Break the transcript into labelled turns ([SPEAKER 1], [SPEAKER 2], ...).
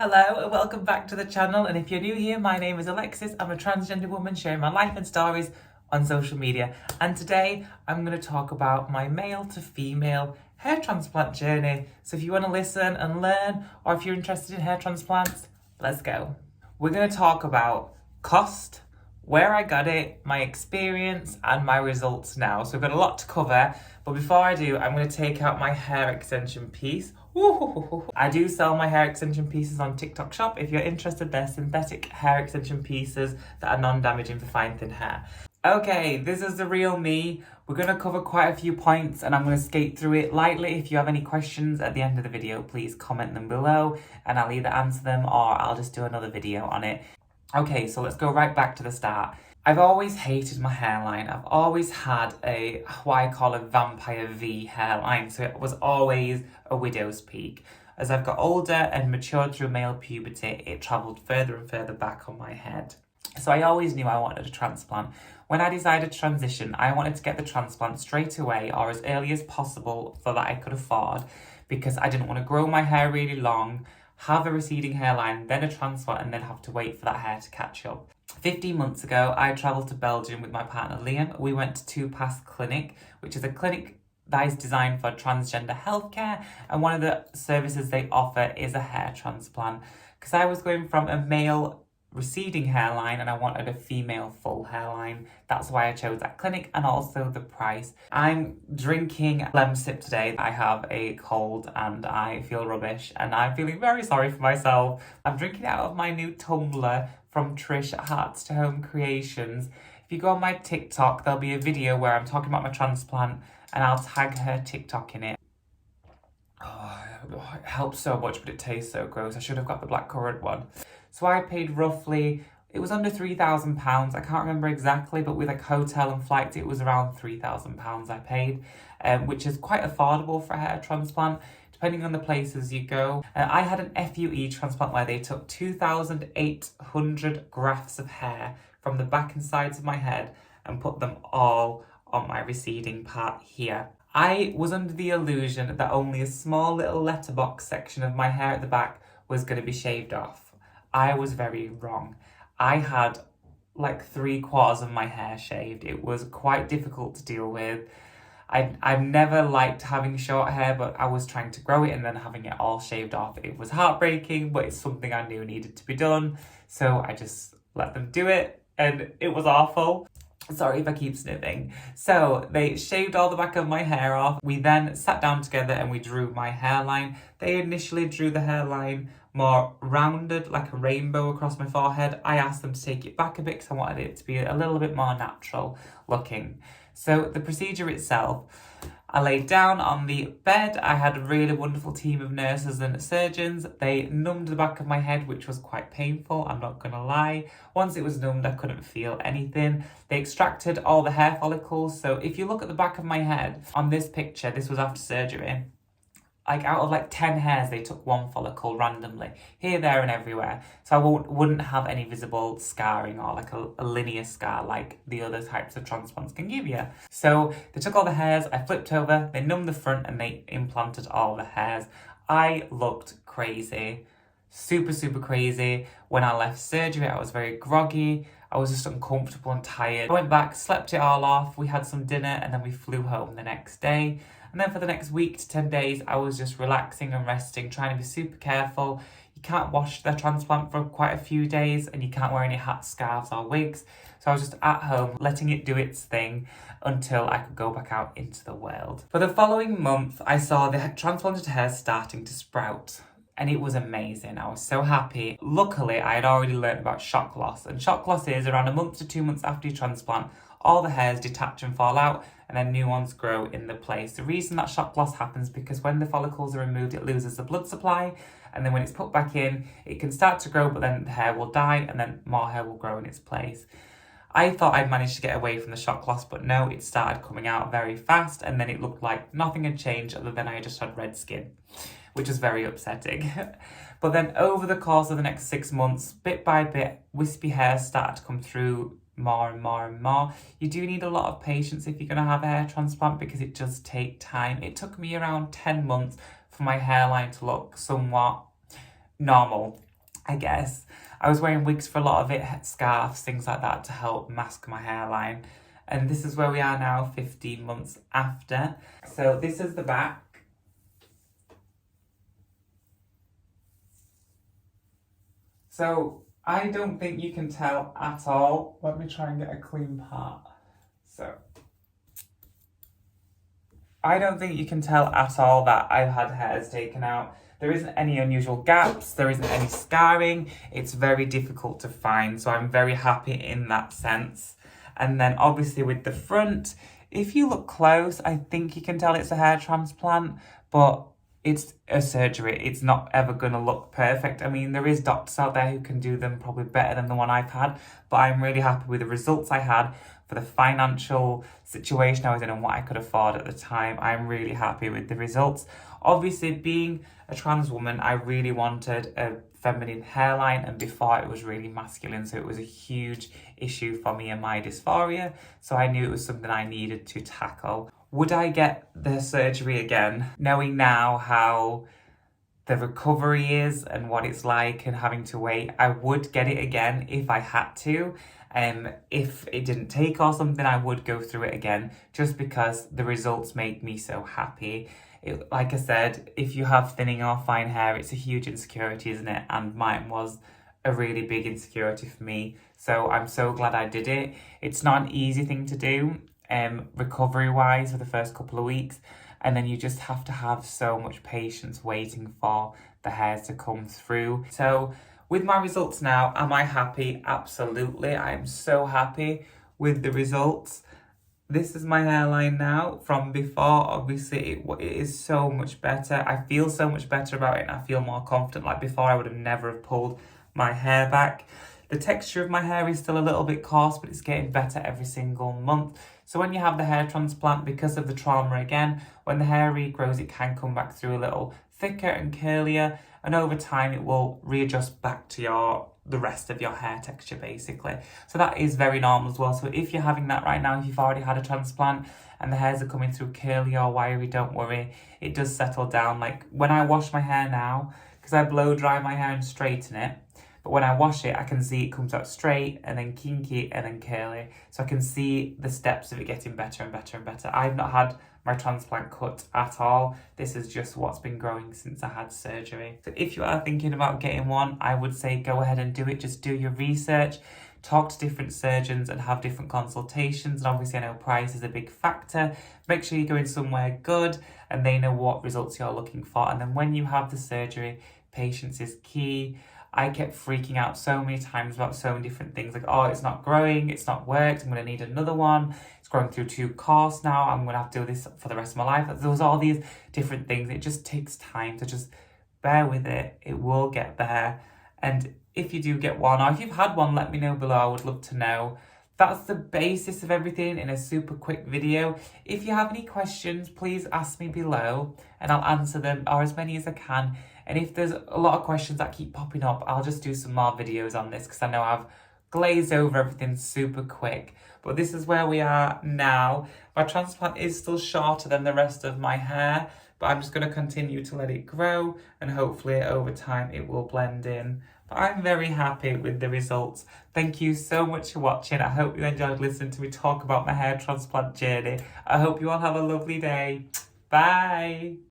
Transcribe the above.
[SPEAKER 1] Hello and welcome back to the channel, and if you're new here, my name is Alexis. I'm a transgender woman sharing my life and stories on social media, and today I'm going to talk about my male to female hair transplant journey. So if you want to listen and learn, or if you're interested in hair transplants, let's go. We're going to talk about cost, where I got it, my experience and my results now. So we've got a lot to cover, but before I do, I'm going to take out my hair extension piece. I do sell my hair extension pieces on TikTok shop. If you're interested, they're synthetic hair extension pieces that are non-damaging for fine thin hair. Okay, this is the real me. We're going to cover quite a few points and I'm going to skate through it lightly. If you have any questions at the end of the video, please comment them below and I'll either answer them or I'll just do another video on it. Okay, so let's go right back to the start. I've always hated my hairline. I've always had what I call a vampire V hairline. So it was always a widow's peak. As I've got older and matured through male puberty, it travelled further and further back on my head. So I always knew I wanted a transplant. When I decided to transition, I wanted to get the transplant straight away or as early as possible so that I could afford, because I didn't want to grow my hair really long, have a receding hairline, then a transplant, and then have to wait for that hair to catch up. 15 months ago, I travelled to Belgium with my partner Liam. We went to Two Pass Clinic, which is a clinic that is designed for transgender healthcare, and one of the services they offer is a hair transplant. Because I was going from a male receding hairline and I wanted a female full hairline. That's why I chose that clinic, and also the price. I'm drinking Lemsip today. I have a cold and I feel rubbish and I'm feeling very sorry for myself. I'm drinking out of my new tumbler from Trish at Hearts to Home Creations. If you go on my TikTok, there'll be a video where I'm talking about my transplant and I'll tag her TikTok in it. Oh, it helps so much, but it tastes so gross. I should have got the blackcurrant one. So I paid roughly, it was under £3,000. I can't remember exactly, but with like hotel and flights, it was around £3,000 I paid, which is quite affordable for a hair transplant, depending on the places you go. I had an FUE transplant where they took 2,800 grafts of hair from the back and sides of my head and put them all on my receding part here. I was under the illusion that only a small little letterbox section of my hair at the back was going to be shaved off. I was very wrong. I had like 3/4 of my hair shaved. It was quite difficult to deal with. I've never liked having short hair, but I was trying to grow it and then having it all shaved off. It was heartbreaking, but it's something I knew needed to be done. So I just let them do it and it was awful. Sorry if I keep sniffing. So they shaved all the back of my hair off. We then sat down together and we drew my hairline. They initially drew the hairline more rounded, like a rainbow across my forehead. I asked them to take it back a bit because I wanted it to be a little bit more natural looking. So the procedure itself, I laid down on the bed. I had a really wonderful team of nurses and surgeons. They numbed the back of my head, which was quite painful, I'm not gonna lie. Once it was numbed, I couldn't feel anything. They extracted all the hair follicles. So if you look at the back of my head, on this picture, this was after surgery, like out of like 10 hairs, they took one follicle randomly, here, there and everywhere. So I wouldn't have any visible scarring or like a linear scar like the other types of transplants can give you. So they took all the hairs, I flipped over, they numbed the front and they implanted all the hairs. I looked crazy, super crazy. When I left surgery, I was very groggy. I was just uncomfortable and tired. I went back, slept it all off, we had some dinner and then we flew home the next day. And then for the next week to 10 days, I was just relaxing and resting, trying to be super careful. You can't wash the transplant for quite a few days and you can't wear any hats, scarves or wigs. So I was just at home, letting it do its thing until I could go back out into the world. For the following month, I saw the transplanted hair starting to sprout. And it was amazing. I was so happy. Luckily, I had already learned about shock loss. And shock loss is around a month to 2 months after you transplant, all the hairs detach and fall out and then new ones grow in the place. The reason that shock loss happens because when the follicles are removed, it loses the blood supply. And then when it's put back in, it can start to grow, but then the hair will die and then more hair will grow in its place. I thought I'd managed to get away from the shock loss, but no, it started coming out very fast and then it looked like nothing had changed other than I just had red skin, which was very upsetting. But then over the course of the next 6 months, bit by bit, wispy hairs started to come through more and more and more. You do need a lot of patience if you're going to have a hair transplant because it does take time. It took me around 10 months for my hairline to look somewhat normal. I guess. I was wearing wigs for a lot of it, scarves, things like that to help mask my hairline. And this is where we are now, 15 months after. So this is the back. So I don't think you can tell at all. Let me try and get a clean part. So I don't think you can tell at all that I've had hairs taken out. There isn't any unusual gaps, there isn't any scarring. It's very difficult to find, so I'm very happy in that sense. And then obviously with the front, if you look close, I think you can tell it's a hair transplant, but it's a surgery. It's not ever going to look perfect. I mean, there is doctors out there who can do them probably better than the one I've had, but I'm really happy with the results I had for the financial situation I was in and what I could afford at the time. I'm really happy with the results. Obviously, being a trans woman, I really wanted a feminine hairline, and before it was really masculine, so it was a huge issue for me and my dysphoria, so I knew it was something I needed to tackle. Would I get the surgery again? Knowing now how the recovery is and what it's like and having to wait, I would get it again if I had to. If it didn't take or something, I would go through it again just because the results make me so happy. Like I said, if you have thinning or fine hair, it's a huge insecurity, isn't it? And mine was a really big insecurity for me. So I'm so glad I did it. It's not an easy thing to do, recovery-wise, for the first couple of weeks. And then you just have to have so much patience waiting for the hairs to come through. So with my results now, am I happy? Absolutely. I am so happy with the results. This is my hairline now from before. Obviously, it is so much better. I feel so much better about it and I feel more confident. Like before, I would have never have pulled my hair back. The texture of my hair is still a little bit coarse, but it's getting better every single month. So when you have the hair transplant, because of the trauma again, when the hair regrows, it can come back through a little thicker and curlier. And over time, it will readjust back to the rest of your hair texture, basically. So that is very normal as well. So if you're having that right now, if you've already had a transplant and the hairs are coming through curly or wiry, don't worry. It does settle down. Like when I wash my hair now, because I blow dry my hair and straighten it, but when I wash it, I can see it comes out straight and then kinky and then curly. So I can see the steps of it getting better and better and better. I've not had my transplant cut at all. This is just what's been growing since I had surgery. So if you are thinking about getting one, I would say go ahead and do it. Just do your research, talk to different surgeons and have different consultations. And obviously I know price is a big factor. Make sure you're going somewhere good and they know what results you're looking for. And then when you have the surgery, patience is key. I kept freaking out so many times about so many different things, like, oh, it's not growing, it's not worked, I'm going to need another one, it's growing through too coarse now, I'm going to have to do this for the rest of my life. There was all these different things. It just takes time, to just bear with it. It will get there. And if you do get one, or if you've had one, let me know below. I would love to know. That's the basis of everything in a super quick video. If you have any questions, please ask me below and I'll answer them, or as many as I can. And if there's a lot of questions that keep popping up, I'll just do some more videos on this because I know I've glazed over everything super quick. But this is where we are now. My transplant is still shorter than the rest of my hair, but I'm just going to continue to let it grow and hopefully over time it will blend in. But I'm very happy with the results. Thank you so much for watching. I hope you enjoyed listening to me talk about my hair transplant journey. I hope you all have a lovely day. Bye.